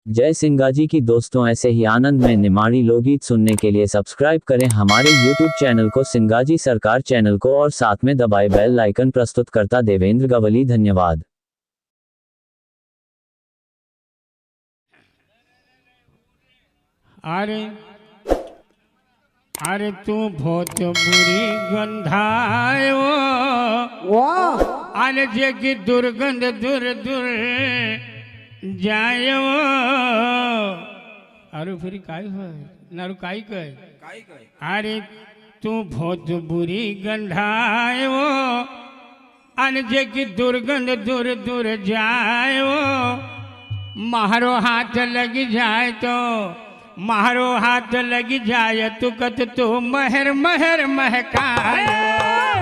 जय सिंगाजी की दोस्तों, ऐसे ही आनंद में निमाड़ी लोकगीत सुनने के लिए सब्सक्राइब करें हमारे यूट्यूब चैनल को, सिंगाजी सरकार चैनल को, और साथ में दबाए बेल आइकन। प्रस्तुतकर्ता देवेंद्र गवली। धन्यवाद। अरे अरे तू बहुत बुरी गंधायो, अरे जे की दुर्गंध दूर दूर जायो। अरे फिर काई है नारू काई कहे। अरे तू बहुत बुरी गंधायो, अरे जे की दुर्गंध दूर दूर जायो। मारो हाथ लग जाए तो मारो हाथ लग जाए तू कत तू महर महर महकायो।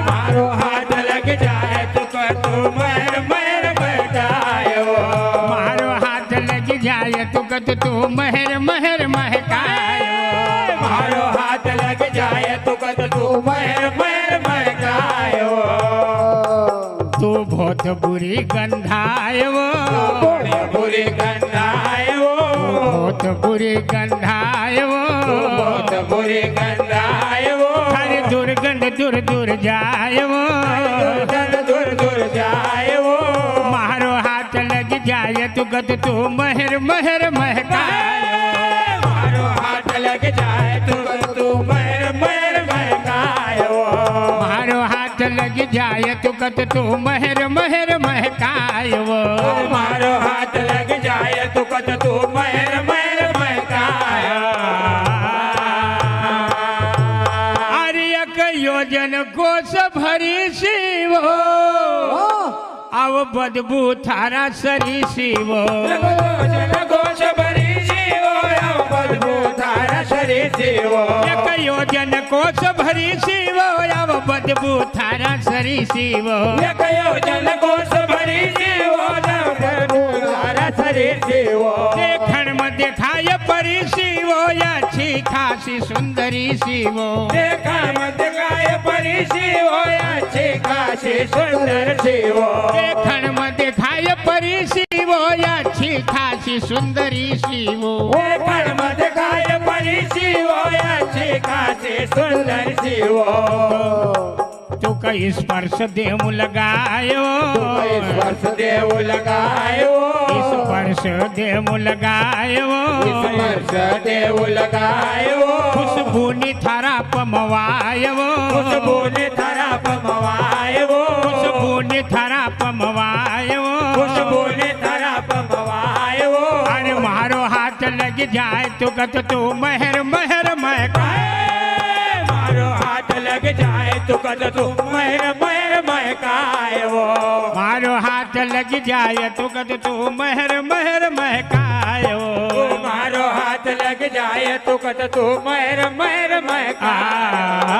मारो हाथ लग जाए तो तू महर महर महकायो। मारो हाथ लग जाए तो कत तू महर महर महकायो। मारो हाथ लग जाए तो तू महर महर महकायो। तू बहुत बुरी गंधायो, बुरी गंधायो, बहुत बुरी गंधायो, बहुत बुरी गंधायो। हर दुर्गंध दूर दूर जायो, दूर दूर जायो। मारो हाथ लग जाए तो गत तू महर महर महकायो। मारो हाथ लग जाए तो तू महर महर महकायो। मारो हाथ लग जाए तो गत तू महर महर महकायो। मारो हाथ लग जाए तो तू महर महर महकायो। आर्यक योजन कोश भरी शिव, अब बदबू थारा सरी शिव। गोश भरी शिव, बदबू थारा शरीर शिव। एक योजन कोश भरी शिव, अब बदबू थारा सरी शिव। एक योजन गोश भरी शिव, बदबू थारा शरीर शिव। देखण में देखाय परी शिव, अच्छी खासी सुंदरी शिव। देखा मत गाय परी शिव, अच्छी खासी सुंदर शिव। देखण में देखाय परी शिव, अच्छी खासी सुंदरी शिव। देखण मत गाय परी शिव, अच्छी खासी सुंदर शिव। तू कई स्पर्श देव लगायो, स्पर्श देव लगायो, स्पर्श देव लगायो, स्पर्श देव लगायो। खुशबू निथारा पमवायो, खुशबू ने थारा पमवायो, खुशबू निथारा पमवायो, खुशबू ने थारा पमवायो। अरे मारो हाथ लग जाए तो कत तू महर महर महकायो। मारो हाथ लग जाए तो तू महर महर महकायो। मारो हाथ लग जाए तो कत तू महर महर महकायो। मारो हाथ लग जाए तो तू महर महर महकायो।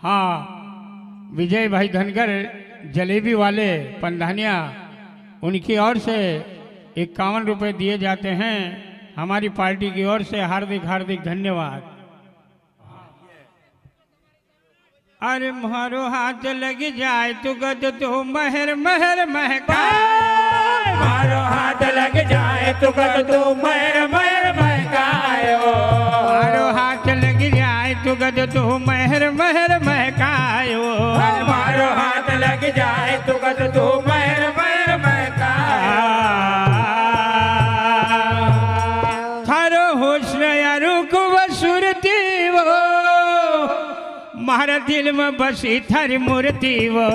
हाँ, विजय भाई धनगर जलेबी वाले पंधानिया, उनकी ओर से 51 रुपये दिए जाते हैं। हमारी पार्टी की ओर से हार्दिक हार्दिक धन्यवाद। अरे मारो हाथ लग जाए तो गद तो महर महर महकायो। मारो हाथ लग जाए तो तू महर महर महकायो। मारो हाथ लग जाए तो गद तो महर महर महकायो। मारो हाथ लग जाए तो तू महर महर महकायो। थारो हुस्न अरुक वसुरती वो, मारा दिल में बसी थारी मूर्ति वो।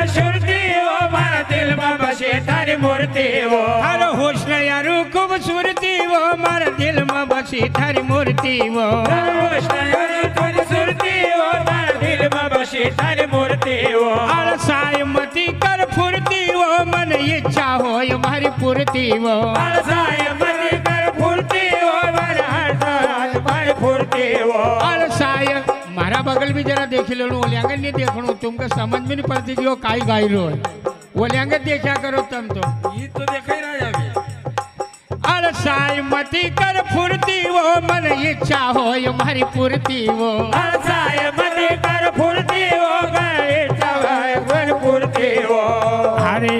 सुरती वो, मारा दिल में बसे थारी मूर्ति वो। थारो हुस्न अरुक वसुरती वो, मारा दिल में बसी थारी मूर्ति वो। सुरती वो, मारा दिल में बसे थारी मूर्ति वो। अलसाय मती कर फुर्ती वो, मन इच्छा हो हमारी पूर्ति वो। अलसाय मती कर फुर्ती वो, मन फुर्ती वो। अलसाय मारा बगल भी जरा देख लो, ओलियांगे नहीं देखो, तुमको समझ में नहीं पड़ती कि वो काई गाई रो है। ओलियांगे देखा करो तुम तो ये तो देखा ही रहा अभी। अलसाय मती कर फुर्ती वो, मन इच्छा हो हमारी पूर्ति वो। अलसाय मती कर फुर्ती वो, मन इच्छा हो फुर्ती वो। अरे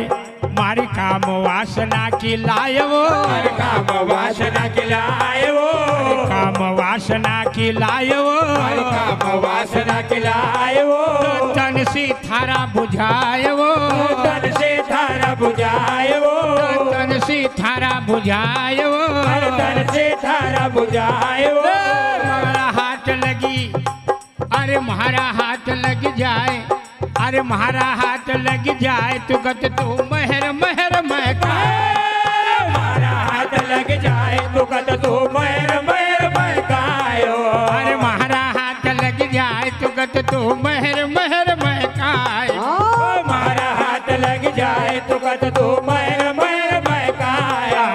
मारी काम वासना की लायवो, काम वासना खिलायो, काम वासना की लायवो, काम वासना खिलायो, तन सी थारा बुझायवो, तन से थारा बुझायो, तन सी थारा बुझायवो, तन से थारा बुझायो, हमारा हाथ लगी, अरे हमारा हाथ लग जाए, अरे हमारा हाथ लग जाए तो गत तू महर महर महकाए, हमारा हाथ लग जाए तो कद तू महर महर महकायो, अरे हमारा हाथ लग जाए तो गत तू महर महर महकाए, हमारा हाथ लग जाए तो कद तू महर महर महकाया,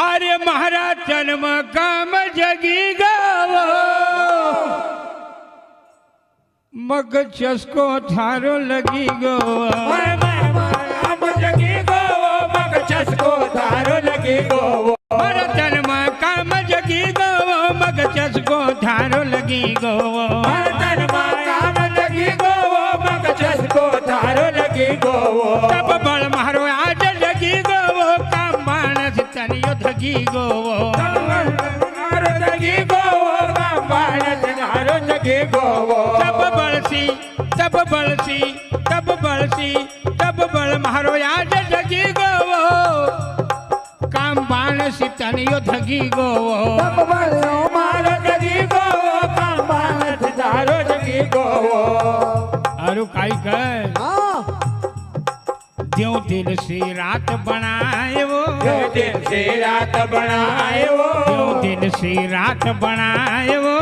अरे महाराज जन्म काम जगी गावो, मग चस्को थारो लगी गो, हम लगी गो मग चस्को थारो लगी गो, हमारा जन्म काम जगी गो, मग चस्को थारो लगी गो, तन काम लगी गो मग चस्को थारो लगी गो, तब बल मारो आज लगी गो, काम मानस तनियो धगी गो, थारो लगी गो बाणस थारो लगी गो, तब बलसी तब बलसी तब बलसी तब बल मारो आज लगी गो, काम मानस तनियो धगी गो, मारो लगी गो काम बाणस थारो लगी गो, अरु काई कह द्यों दिन से रात बनाए वो, दिन से रात बनायो, द्यों दिन से रात बनाए वो,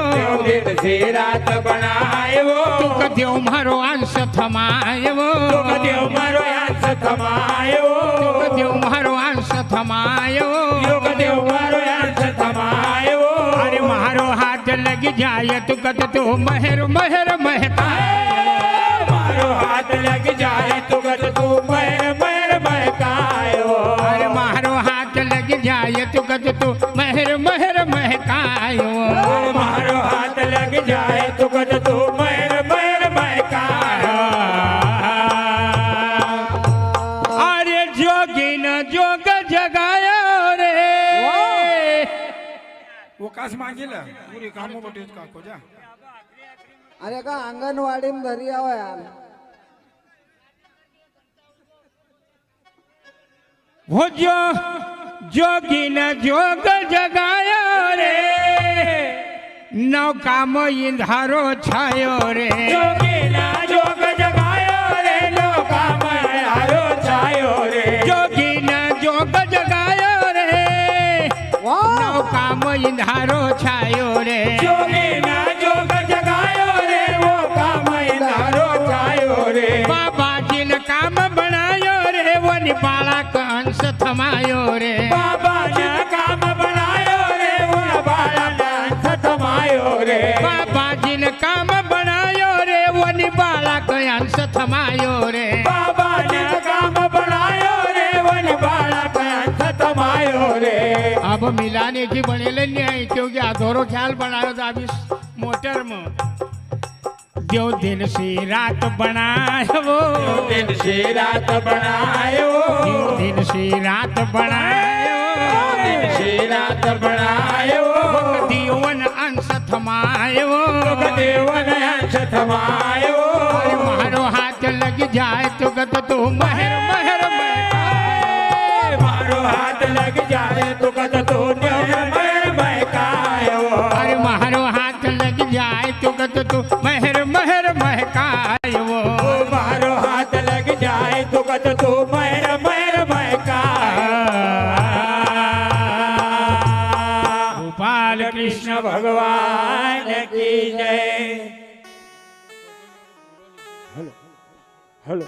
दिन से रात बनायो, तू कद्यो मारो अंश थमाए वो, तू कद्यो मारो अंश थमायो, तू कद्यो मारो अंश थमाए वो, तू कद्यो मारो अंश थमायो, अरे मारो हाथ लग जाए तू कद तो महर महर महकाए, मारो हाथ लग जाए तो कद तू महर महर महकायो, अरे मारो हाथ लग जाए तू कद तो महर महर महकायो, मारो हाथ लग जाए तो कद तू महर महर महकायो, अरे जोगी न जोग जगायो रे, वो कास मागेला पुरी कामो बटेच का को जा अरे का अंगणवाडी में घरी आओ यार वो जो जोगी न जोग जगायो रे, नौका में इंधारो छायो रे, जोगी ना जोग जगायो रे, लोका मयारो छायो रे, जोगी न जोग जगायो रे, नौका में इंधारो छायो रे, जोगी ना जोग जगायो रे, वो काम इंधारो छायो रे, बाबा जी ने काम बनायो रे, वो निपाला का अंश थमायो रे, बाबा ने काम बनायो रे, वो बाला डांस थमायो रे, बाबा जी ने काम बनायो रे, वो निपाला का अंश थमायो रे, बाबा ने काम बनायो रे, वो बाला डांस थमायो रे, अब मिलाने की बनेले नहीं क्योंकि अधोरो ख्याल बनायो था अभी मोटर में, जो दिन से रात बनायो वो, दिन से रात बनायो, जो दिन से रात बनायो, दिन से रात बनायो, दीवन अंश थमायो, देवन अंश थमायो, अरे मारो हाथ लग जाए तो गत तू महर महर महकाए, मारो हाथ लग जाए तो कद तो महर महकायो, अरे मारो हाथ लग जाए तो गत तू महर महर महकायो, मारो हाथ लग जाए तो कद तो महर महर महकायो, गोपाल कृष्ण कृष्ण भगवान की जय। हेलो